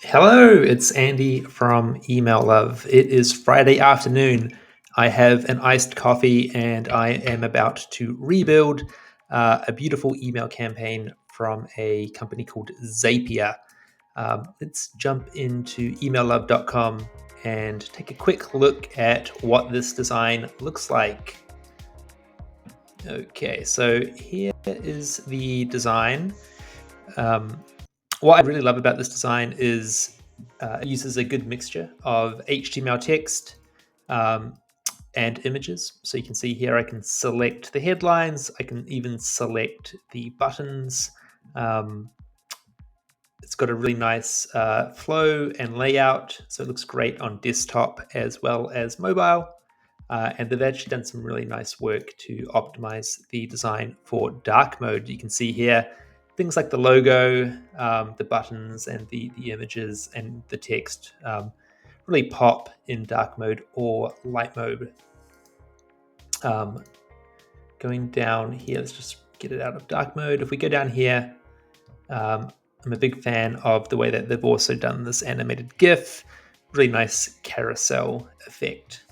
Hello, it's Andy from Email Love. It is Friday afternoon. I have an iced coffee and I am about to rebuild a beautiful email campaign from a company called Zapier. Let's jump into emaillove.com and take a quick look at what this design looks like. Okay, so here is the design. What I really love about this design is it uses a good mixture of HTML text um, and images. So you can see here I can select the headlines, I can even select the buttons. Um, it's got a really nice flow and layout, so it looks great on desktop as well as mobile. And they've actually done some really nice work to optimize the design for dark mode. You can see here things like the logo, the buttons, and the images and the text really pop in dark mode or light mode. Going down here, let's just get it out of dark mode. If we go down here, I'm a big fan of the way that they've also done this animated GIF, really nice carousel effect.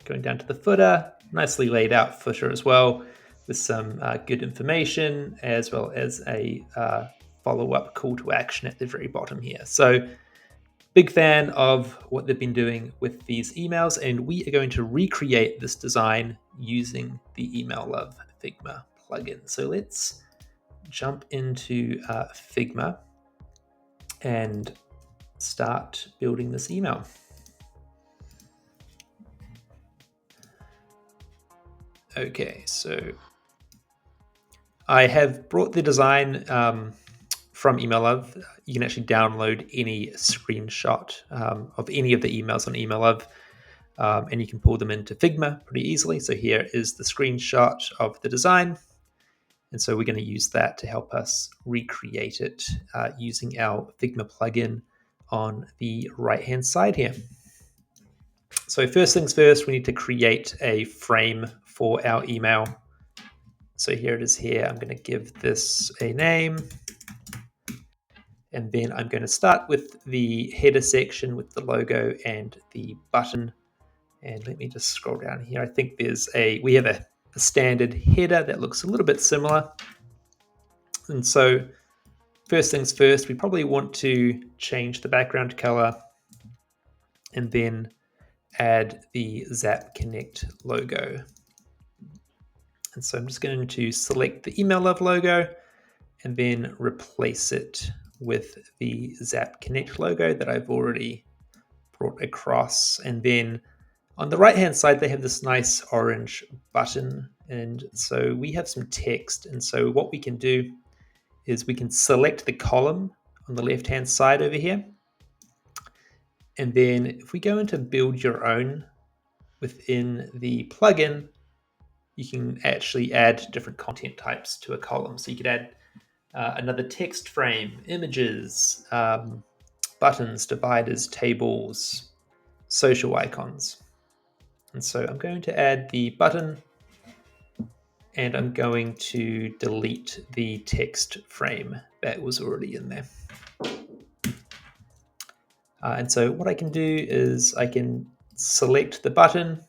Going down to the footer, nicely laid out footer as well, with some good information, as well as a follow-up call to action at the very bottom here. So big fan of what they've been doing with these emails, and we are going to recreate this design using the Email Love Figma plugin. So let's jump into Figma and start building this email. Okay, so I have brought the design from Email Love. You can actually download any screenshot of any of the emails on Email Love, and you can pull them into Figma pretty easily. So here is the screenshot of the design. And so we're going to use that to help us recreate it using our Figma plugin on the right-hand side here. So first things first, we need to create a frame for our email. So here it is here. I'm going to give this a name. And then I'm going to start with the header section with the logo and the button. And let me just scroll down here. I think we have a standard header that looks a little bit similar. And so first things first, we probably want to change the background color and then add the Zap Connect logo. And so I'm just going to select the Email Love logo and then replace it with the Zap Connect logo that I've already brought across. And then on the right-hand side, they have this nice orange button. And so we have some text. And so what we can do is we can select the column on the left-hand side over here. And then if we go into build your own within the plugin, you can actually add different content types to a column. So you could add another text frame, images, buttons, dividers, tables, social icons. And so I'm going to add the button and I'm going to delete the text frame that was already in there. And so what I can do is I can select the button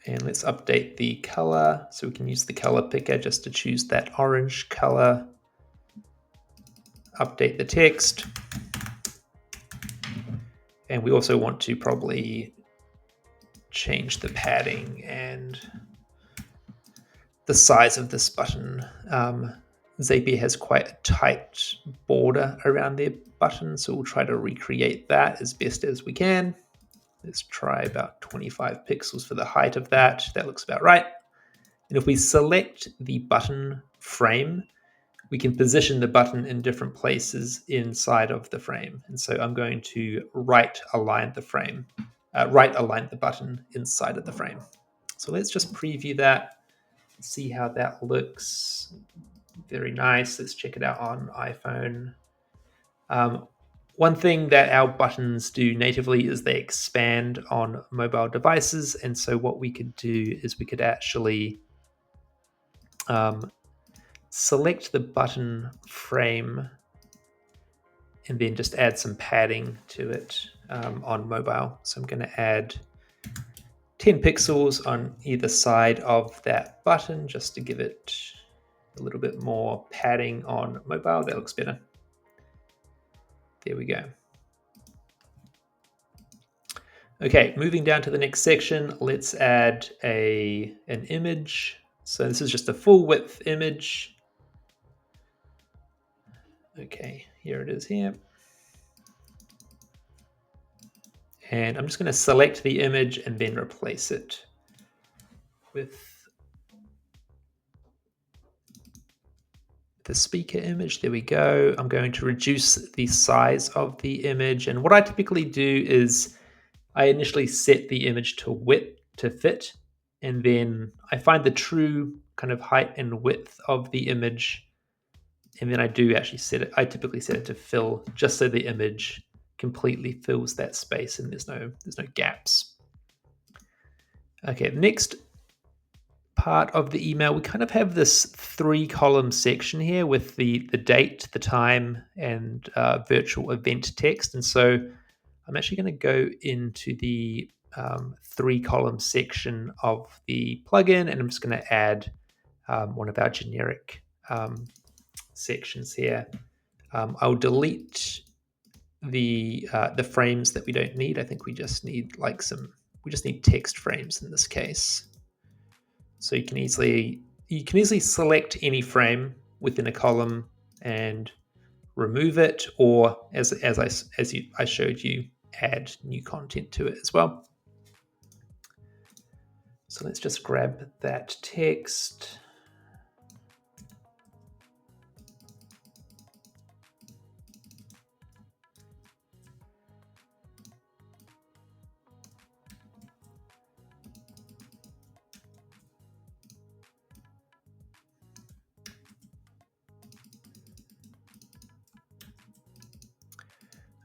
and let's update the color. So we can use the color picker just to choose that orange color. Update the text. And we also want to probably change the padding and the size of this button. Zapier has quite a tight border around their button, so we'll try to recreate that as best as we can. Let's try about 25 pixels for the height of that. That looks about right. And if we select the button frame, we can position the button in different places inside of the frame. And so I'm going to right align the button inside of the frame. So let's just preview that, see how that looks. Very nice. Let's check it out on iPhone. One thing that our buttons do natively is they expand on mobile devices. And so what we could do is we could actually select the button frame and then just add some padding to it on mobile. So I'm going to add 10 pixels on either side of that button just to give it a little bit more padding on mobile. That looks better. There we go. Okay, moving down to the next section, let's add an image. So this is just a full width image. Okay, here it is here. And I'm just going to select the image and then replace it with the speaker image. There we go. I'm going to reduce the size of the image. And what I typically do is I initially set the image to width to fit, and then I find the true kind of height and width of the image, and then I do actually set it. I typically set it to fill, just so the image completely fills that space and there's no gaps. Okay, next part of the email, we kind of have this 3-column section here with the date, the time, and virtual event text. And so I'm actually going to go into the 3-column section of the plugin, and I'm just going to add one of our generic sections here. I'll delete the frames that we don't need. I think we just need text frames in this case. So you can easily select any frame within a column and remove it, or as I showed you, add new content to it as well. So let's just grab that text.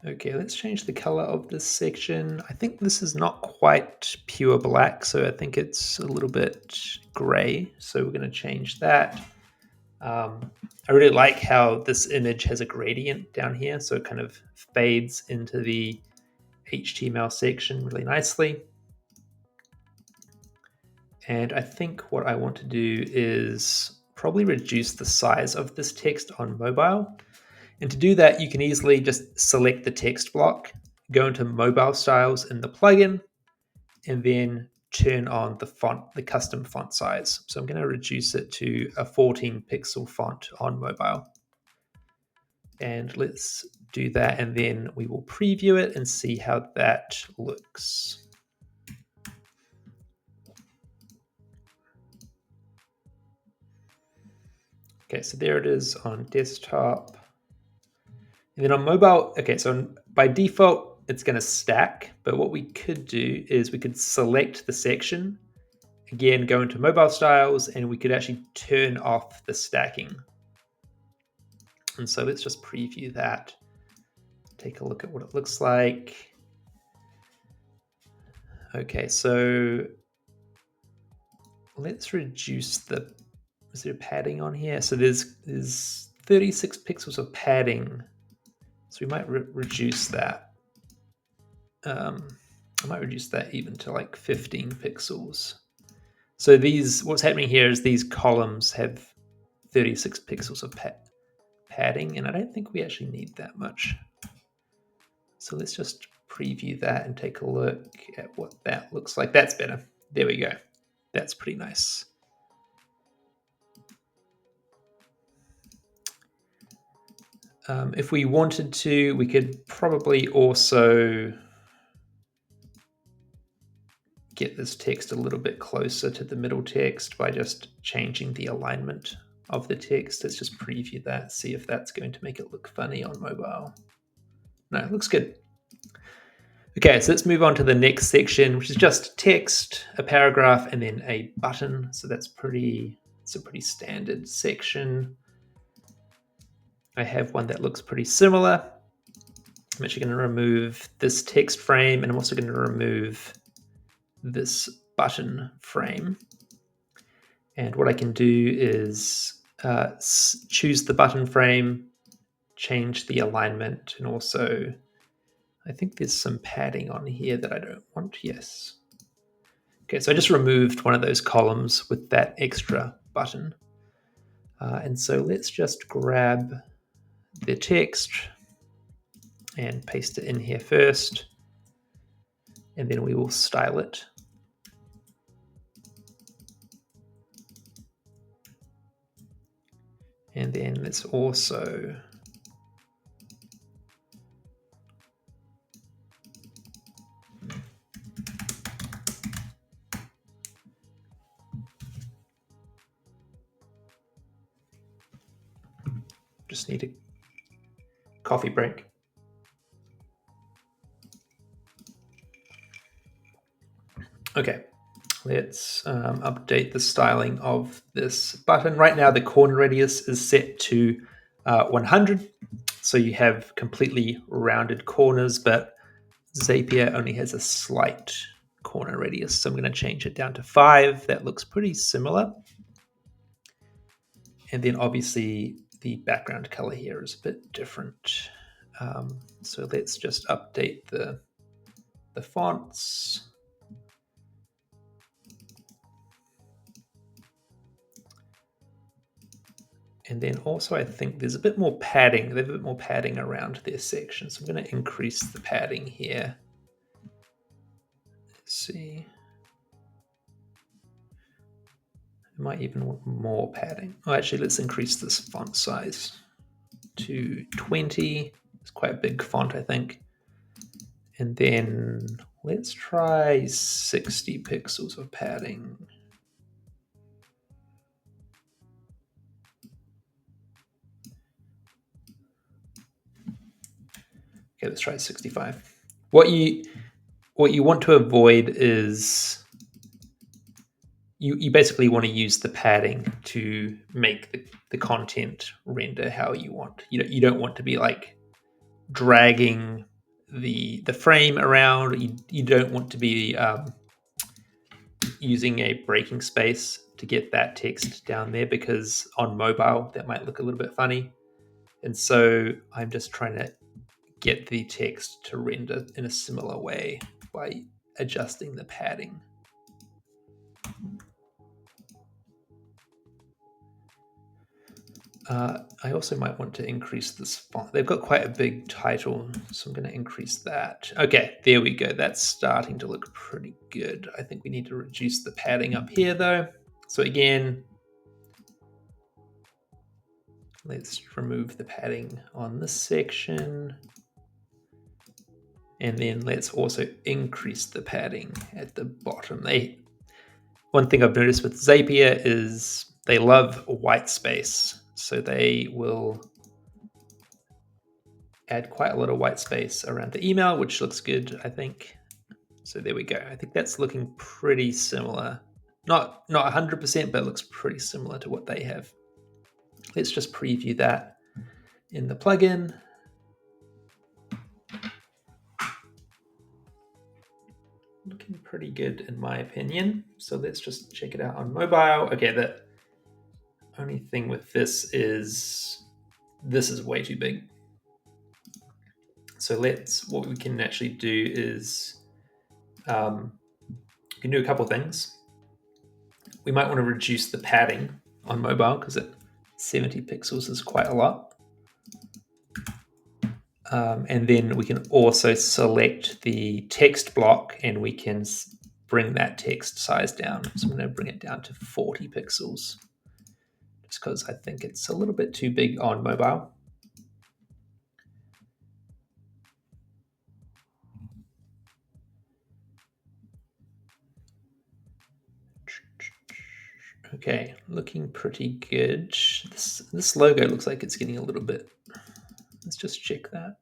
Okay, let's change the color of this section. I think this is not quite pure black, so I think it's a little bit gray. So we're going to change that. I really like how this image has a gradient down here, so it kind of fades into the HTML section really nicely. And I think what I want to do is probably reduce the size of this text on mobile. And to do that, you can easily just select the text block, go into mobile styles in the plugin, and then turn on the custom font size. So I'm going to reduce it to a 14 pixel font on mobile. And let's do that, and then we will preview it and see how that looks. Okay, so there it is on desktop. And then on mobile, okay, so by default, it's going to stack. But what we could do is we could select the section, again, go into mobile styles, and we could actually turn off the stacking. And so let's just preview that. Take a look at what it looks like. Okay, so let's reduce is there padding on here? So there's 36 pixels of padding. So we might reduce that. I might reduce that even to like 15 pixels. So what's happening here is these columns have 36 pixels of padding, and I don't think we actually need that much. So let's just preview that and take a look at what that looks like. That's better. There we go. That's pretty nice. If we wanted to, we could probably also get this text a little bit closer to the middle text by just changing the alignment of the text. Let's just preview that, see if that's going to make it look funny on mobile. No, it looks good. Okay, so let's move on to the next section, which is just text, a paragraph, and then a button. So it's a pretty standard section. I have one that looks pretty similar. I'm actually going to remove this text frame, and I'm also going to remove this button frame. And what I can do is choose the button frame, change the alignment, and also I think there's some padding on here that I don't want. Yes. Okay, so I just removed one of those columns with that extra button. And so let's just grab the text and paste it in here first, and then we will style it. And then let's also just need a coffee break. Okay, let's update the styling of this button. Right now, the corner radius is set to 100. So you have completely rounded corners, but Zapier only has a slight corner radius. So I'm going to change it down to 5. That looks pretty similar. And then obviously the background color here is a bit different. So let's just update the fonts. And then also I think there's a bit more padding. They have a bit more padding around their section. So I'm going to increase the padding here. Let's see. I might even want more padding. Oh, actually, let's increase this font size to 20. It's quite a big font, I think. And then let's try 60 pixels of padding. Okay, let's try 65. What you want to avoid is you basically want to use the padding to make the content render how you want. You don't want to be like dragging the frame around. You don't want to be using a breaking space to get that text down there, because on mobile that might look a little bit funny. And so I'm just trying to get the text to render in a similar way by adjusting the padding. I also might want to increase this font. They've got quite a big title, so I'm going to increase that. Okay, there we go. That's starting to look pretty good. I think we need to reduce the padding up here, though. So again, let's remove the padding on this section. And then let's also increase the padding at the bottom. One thing I've noticed with Zapier is they love white space. So they will add quite a lot of white space around the email, which looks good, I think. So there we go. I think that's looking pretty similar. Not 100%, but it looks pretty similar to what they have. Let's just preview that in the plugin. Looking pretty good in my opinion. So let's just check it out on mobile. Okay, the only thing with this is way too big. So what we can actually do is we can do a couple of things. We might want to reduce the padding on mobile because 70 pixels is quite a lot. And then we can also select the text block and we can bring that text size down. So I'm going to bring it down to 40 pixels just because I think it's a little bit too big on mobile. Okay, looking pretty good. This logo looks like it's getting a little bit. Let's just check that.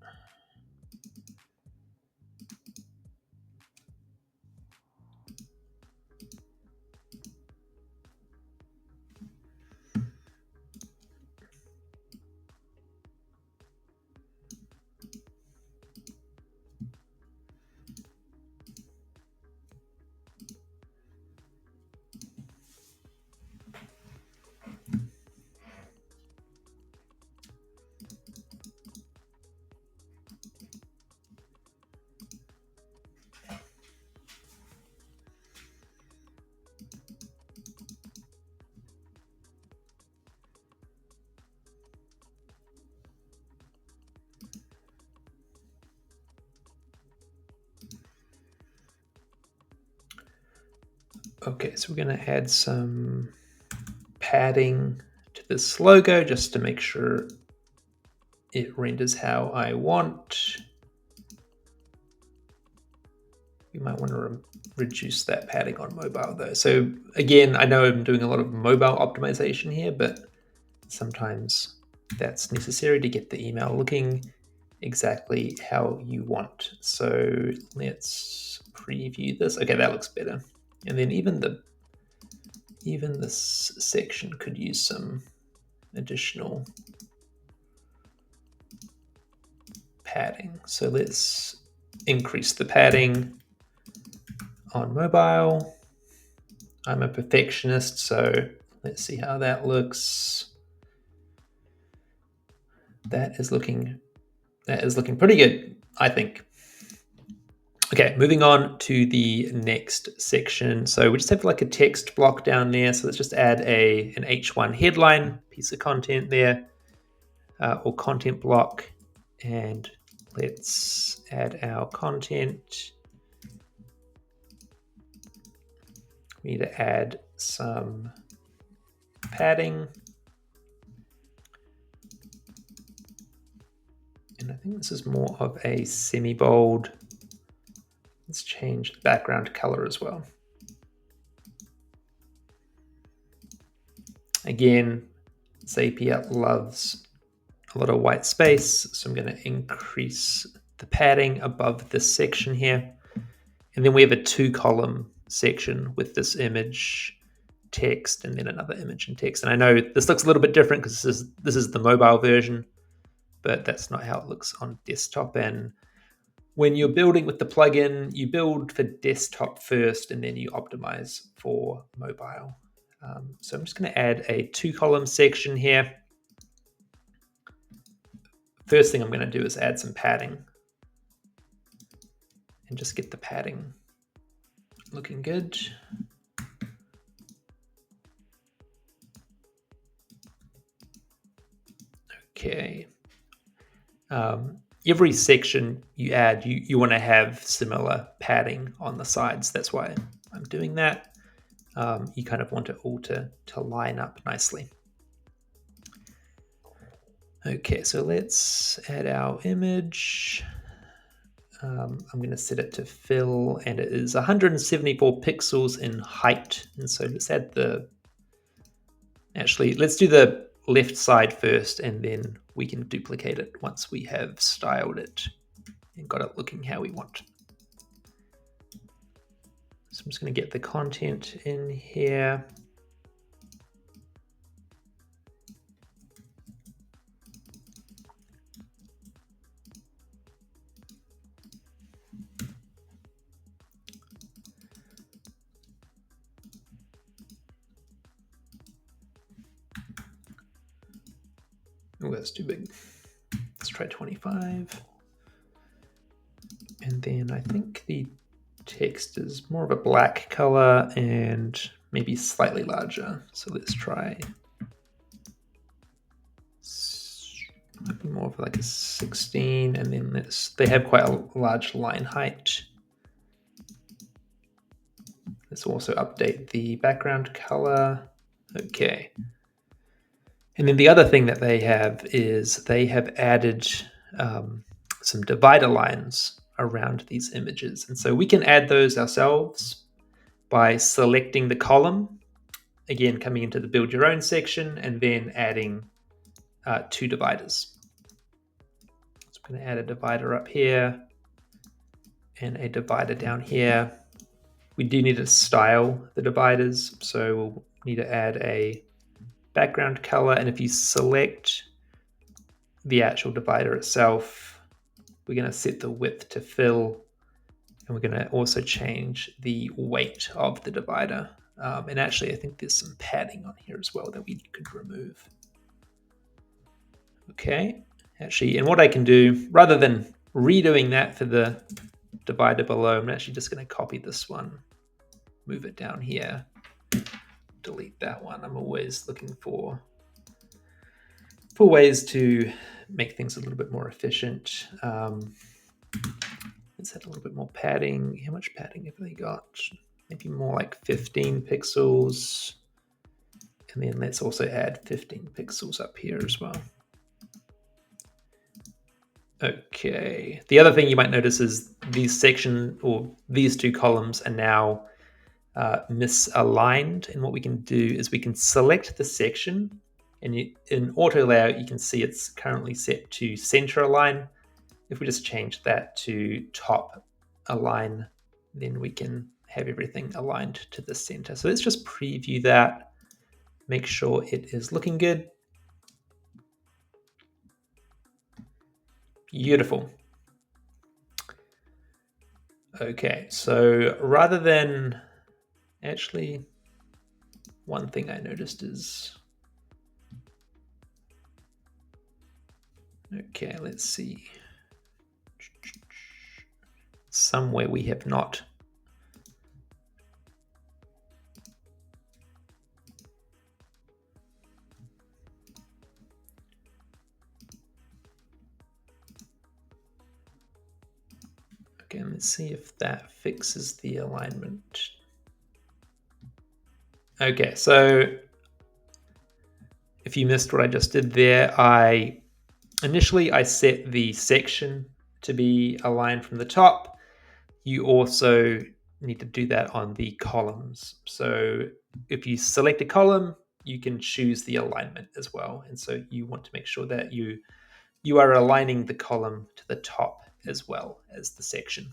Okay, so we're going to add some padding to this logo just to make sure it renders how I want. We might want to reduce that padding on mobile though. So again, I know I'm doing a lot of mobile optimization here, but sometimes that's necessary to get the email looking exactly how you want. So let's preview this. Okay, that looks better. And then even this section could use some additional padding. So let's increase the padding on mobile. I'm a perfectionist, so let's see how that looks. That is looking pretty good, I think. Okay, moving on to the next section. So we just have like a text block down there. So let's just add an H1 headline piece of content there, or content block. And let's add our content. We need to add some padding. And I think this is more of a semi-bold. Let's change the background color as well. Again, Zapier loves a lot of white space, so I'm going to increase the padding above this section here. And then we have a 2-column section with this image, text, and then another image and text. And I know this looks a little bit different because this is the mobile version, but that's not how it looks on desktop. And when you're building with the plugin, you build for desktop first, and then you optimize for mobile. So I'm just going to add a 2-column section here. First thing I'm going to do is add some padding and just get the padding looking good. Okay. Every section you add, you want to have similar padding on the sides. That's why I'm doing that. You kind of want it all to line up nicely. Okay, so let's add our image. I'm going to set it to fill, and it is 174 pixels in height. And so let's add let's do the left side first, and then we can duplicate it once we have styled it and got it looking how we want. So I'm just going to get the content in here. Oh, that's too big. Let's try 25. And then I think the text is more of a black color and maybe slightly larger. So let's try more of like a 16, and then they have quite a large line height. Let's also update the background color. Okay. And then the other thing that they have is they have added some divider lines around these images. And so we can add those ourselves by selecting the column, again, coming into the build your own section, and then adding 2 dividers. So I'm going to add a divider up here and a divider down here. We do need to style the dividers, so we'll need to add a background color, and if you select the actual divider itself, we're going to set the width to fill, and we're going to also change the weight of the divider. And actually, I think there's some padding on here as well that we could remove. Okay, actually, and what I can do, rather than redoing that for the divider below, I'm actually just going to copy this one, move it down here, delete that one. I'm always looking for ways to make things a little bit more efficient. Let's add a little bit more padding. How much padding have they got? maybe more like 15 pixels. And then let's also add 15 pixels up here as well. Okay. The other thing you might notice is these these two columns are now misaligned. And what we can do is we can select the section, and in auto layout, you can see it's currently set to center align. If we just change that to top align, then we can have everything aligned to the center. So let's just preview that, make sure it is looking good. Beautiful. Okay, so rather than actually, one thing I noticed is, okay, let's see. Somewhere we have not. Okay, let's see if that fixes the alignment. Okay, so if you missed what I just did there, initially I set the section to be aligned from the top. You also need to do that on the columns. So if you select a column, you can choose the alignment as well. And so you want to make sure that you are aligning the column to the top as well as the section.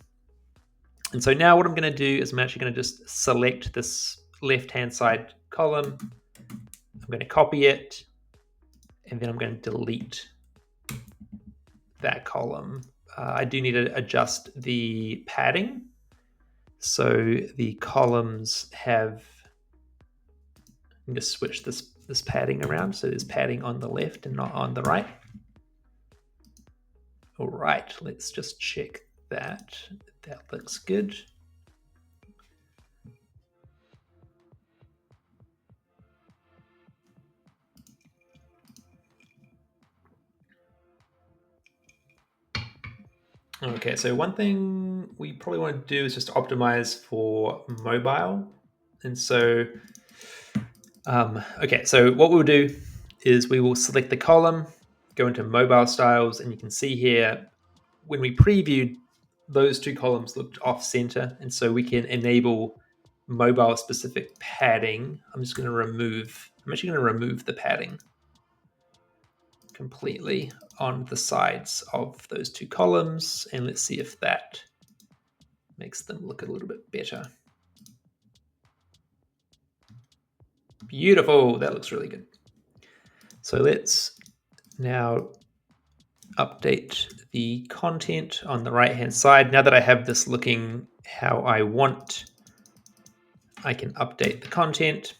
And so now what I'm going to do is I'm actually going to just select this left-hand side column. I'm going to copy it, and then I'm going to delete that column. I do need to adjust the padding. So the columns have, I'm going to switch this padding around. So there's padding on the left and not on the right. All right, let's just check that. That looks good. Okay, so one thing we probably want to do is just optimize for mobile. And so, okay, so what we'll do is we will select the column, go into mobile styles, and you can see here, when we previewed, those two columns looked off center. And so we can enable mobile specific padding. I'm actually going to remove the padding completely on the sides of those two columns, and let's see if that makes them look a little bit better. Beautiful, that looks really good. So let's now update the content on the right-hand side. Now that I have this looking how I want, I can update the content.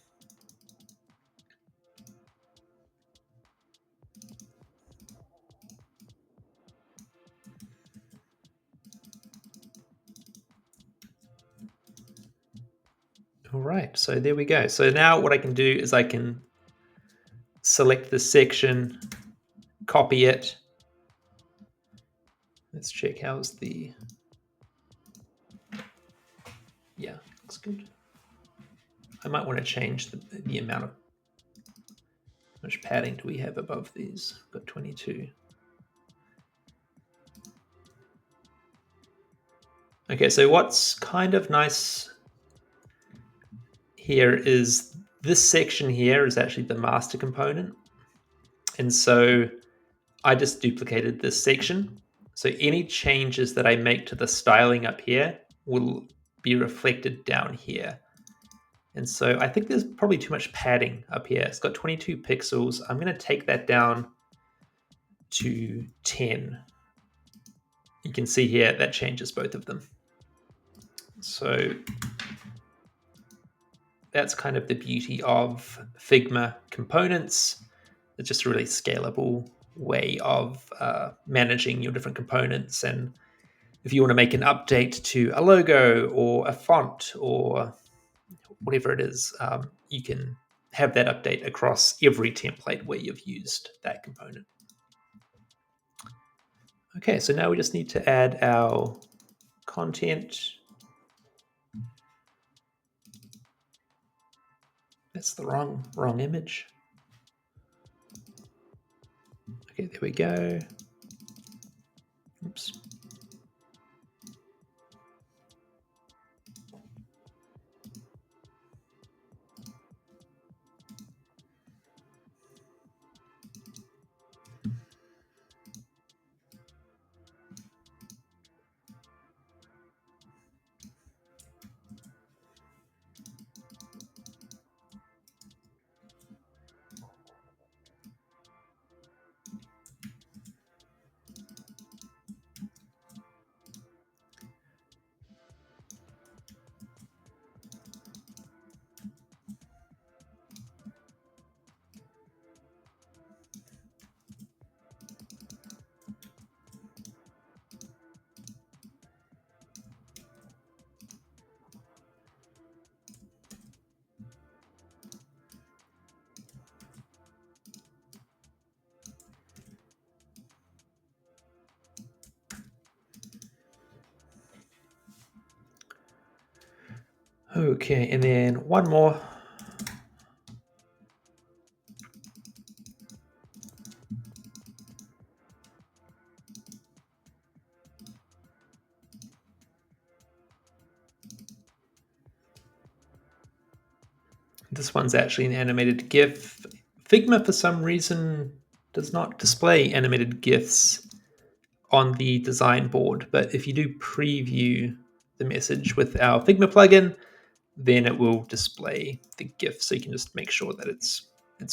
All right, so there we go. So now what I can do is I can select the section, copy it. Let's check how's the, yeah, looks good. I might want to change the amount of, how much padding do we have above these? We've got 22. Okay, so what's kind of nice here is this section here is actually the master component. And so I just duplicated this section. So any changes that I make to the styling up here will be reflected down here. And so I think there's probably too much padding up here. It's got 22 pixels. I'm going to take that down to 10. You can see here that changes both of them. So that's kind of the beauty of Figma components. It's just a really scalable way of managing your different components. And if you want to make an update to a logo or a font or whatever it is, you can have that update across every template where you've used that component. Okay, so now we just need to add our content. That's the wrong image. Okay, there we go. Oops. Okay, and then one more. This one's actually an animated GIF. Figma, for some reason, does not display animated GIFs on the design board, but if you do preview the message with our Figma plugin, then it will display the GIF, so you can just make sure that it's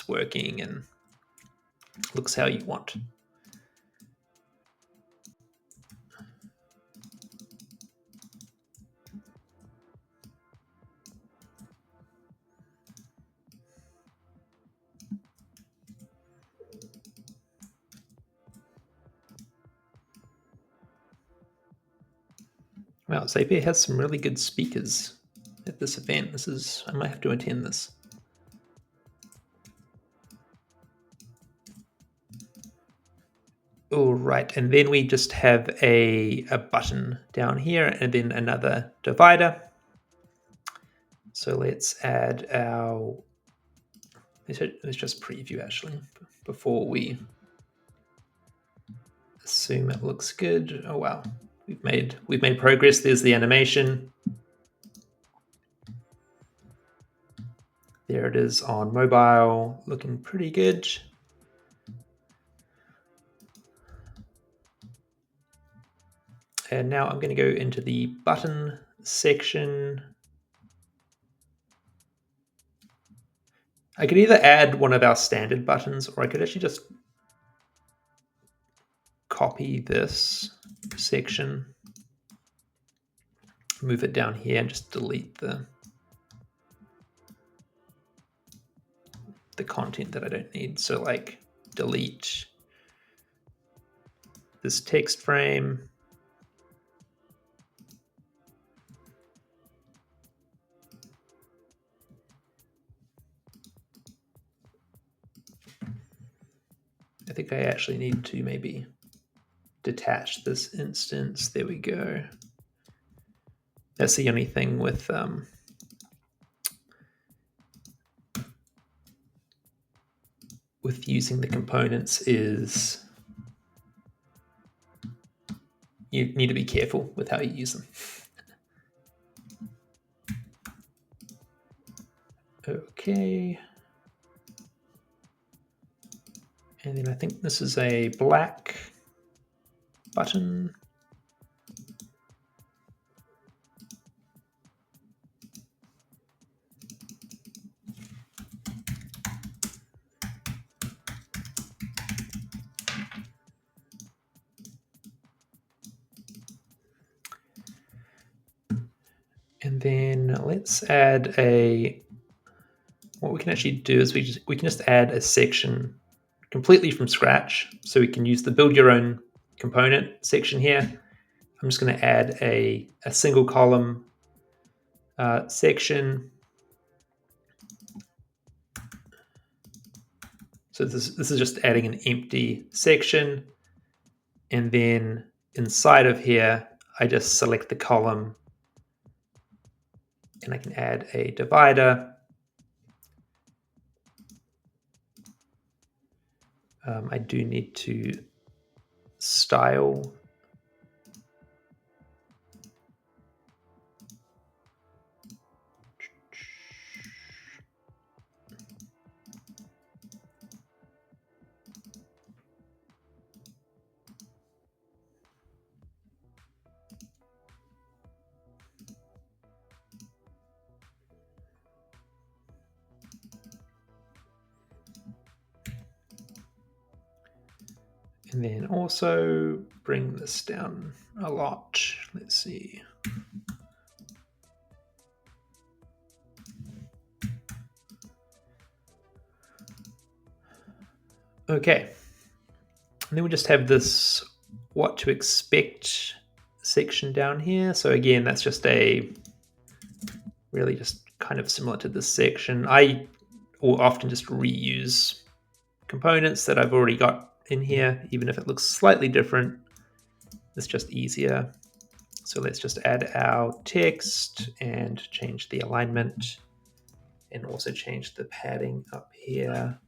working and looks how you want. Wow, Zapier has some really good speakers at this event. I might have to attend this. All right, and then we just have a button down here and then another divider. So let's add our, let's just preview actually before we assume it looks good. Oh wow, we've made progress. There's the animation. There it is on mobile, looking pretty good. And now I'm going to go into the button section. I could either add one of our standard buttons, or I could actually just copy this section, move it down here, and just delete the content that I don't need. So like delete this text frame. I think I actually need to maybe detach this instance. There we go. That's the only thing with using the components is you need to be careful with how you use them. Okay. And then I think this is a black button. And then let's add what we can actually do is we can just add a section completely from scratch. So we can use the build your own component section here. I'm just going to add a single column section. So this is just adding an empty section. And then inside of here, I just select the column and I can add a divider. I do need to style. And then also bring this down a lot. Let's see. Okay. And then we just have this what to expect section down here. So again, that's just really just kind of similar to this section. I will often just reuse components that I've already got in here, even if it looks slightly different. It's just easier. So let's just add our text and change the alignment and also change the padding up here.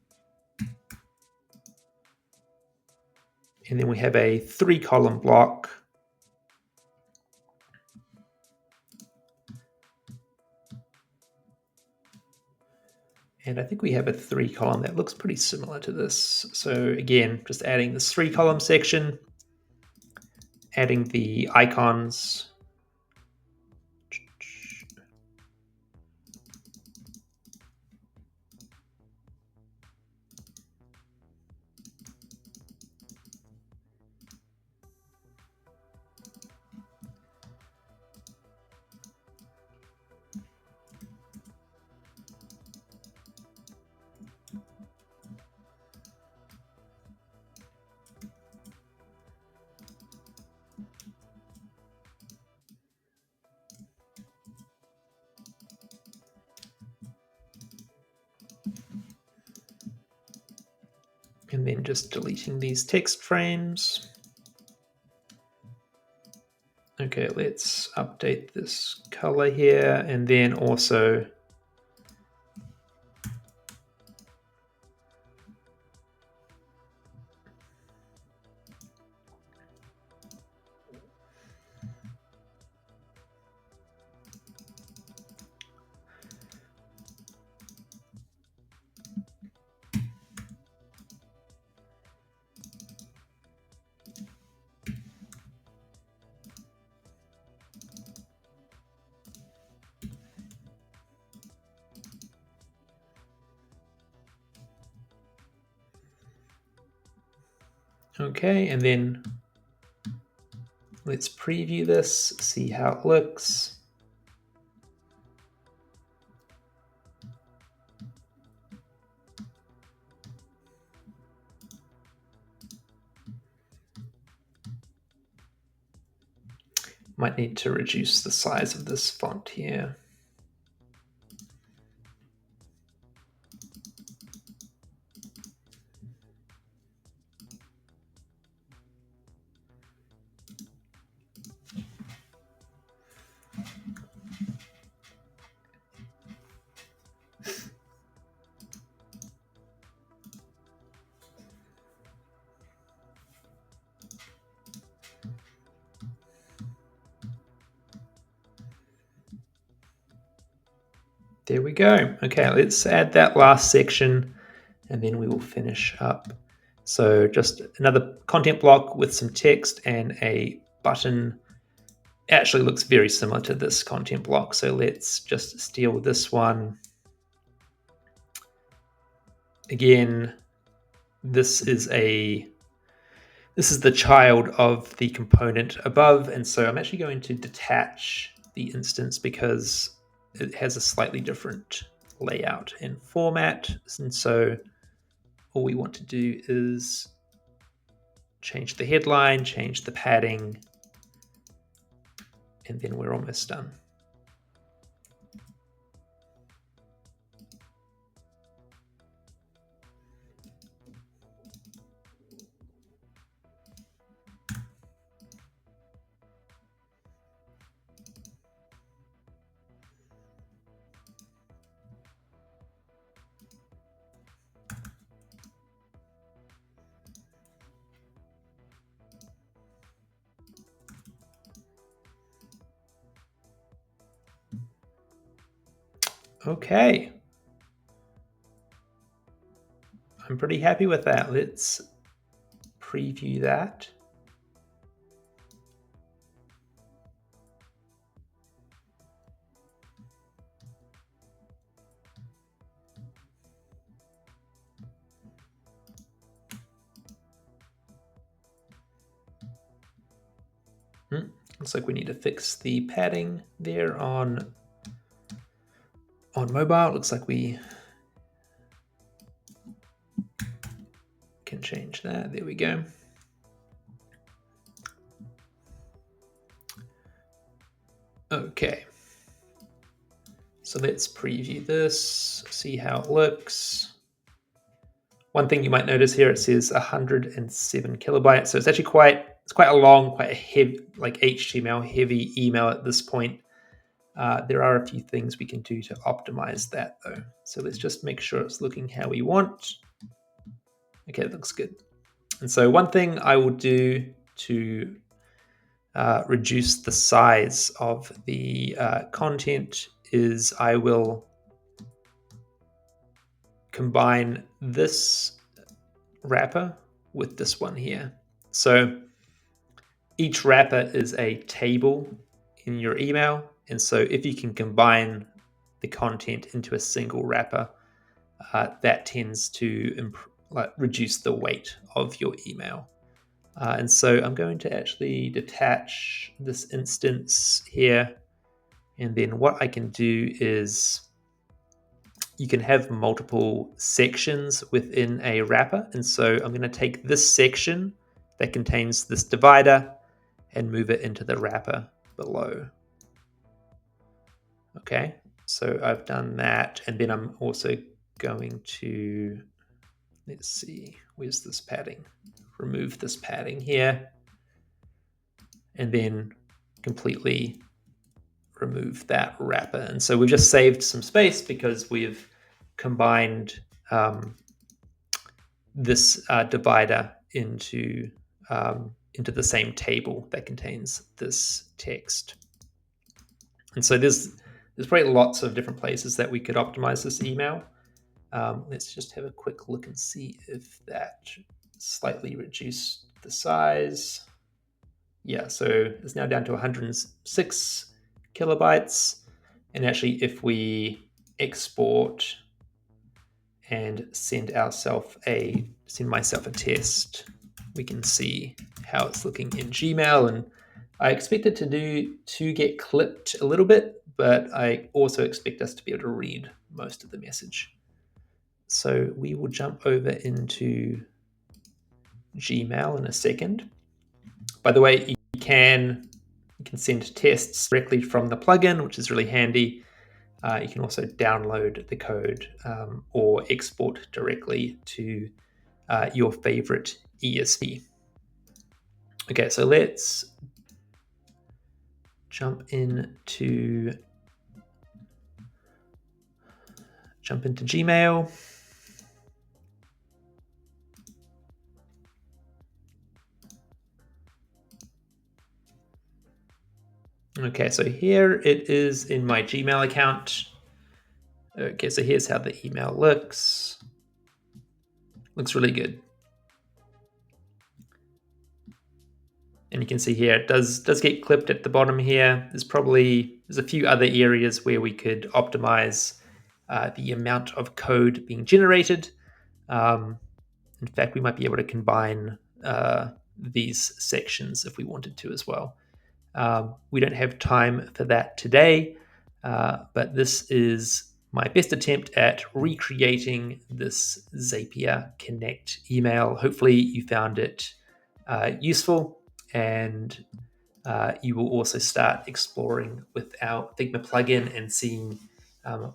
And then we have a 3-column block. And I think we have a 3-column that looks pretty similar to this. So again, just adding this 3-column section, adding the icons. And then just deleting these text frames. Okay, let's update this color here, and then also okay, and then let's preview this, see how it looks. Might need to reduce the size of this font here. There we go. Okay, let's add that last section and then we will finish up. So just another content block with some text and a button. It actually looks very similar to this content block. So let's just steal this one. Again, this is the child of the component above. And so I'm actually going to detach the instance because it has a slightly different layout and format. And so all we want to do is change the headline, change the padding, and then we're almost done. Okay. I'm pretty happy with that. Let's preview that. Looks like we need to fix the padding there on mobile. Looks like we can change that. There we go. Okay. So let's preview this, see how it looks. One thing you might notice here, it says 107 kilobytes. So it's actually quite a long, quite a heavy, like HTML heavy email at this point. There are a few things we can do to optimize that though. So let's just make sure it's looking how we want. Okay, it looks good. And so one thing I will do to reduce the size of the content is I will combine this wrapper with this one here. So each wrapper is a table in your email. And so if you can combine the content into a single wrapper, that tends to reduce the weight of your email. And so I'm going to actually detach this instance here. And then what I can do is you can have multiple sections within a wrapper. And so I'm going to take this section that contains this divider and move it into the wrapper below. Okay, so I've done that. And then I'm also going to, let's see, where's this padding? Remove this padding here. And then completely remove that wrapper. And so we've just saved some space because we've combined this divider into the same table that contains this text. And so there's probably lots of different places that we could optimize this email. Let's just have a quick look and see if that slightly reduced the size. Yeah, so it's now down to 106 kilobytes. And actually, if we export and send myself a test, we can see how it's looking in Gmail. And I expect it to get clipped a little bit, but I also expect us to be able to read most of the message. So we will jump over into Gmail in a second. By the way, you can send tests directly from the plugin, which is really handy. You can also download the code or export directly to your favorite ESP. Okay, so let's jump into Gmail. Okay, so here it is in my Gmail account. Okay, so here's how the email looks. Looks really good. And you can see here, it does get clipped at the bottom here. There's a few other areas where we could optimize the amount of code being generated. In fact, we might be able to combine these sections if we wanted to as well. We don't have time for that today, but this is my best attempt at recreating this Zapier Connect email. Hopefully you found it useful, and you will also start exploring with our Figma plugin and seeing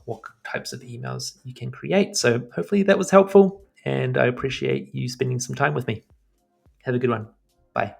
what types of emails you can create. So hopefully that was helpful, and I appreciate you spending some time with me. Have a good one. Bye.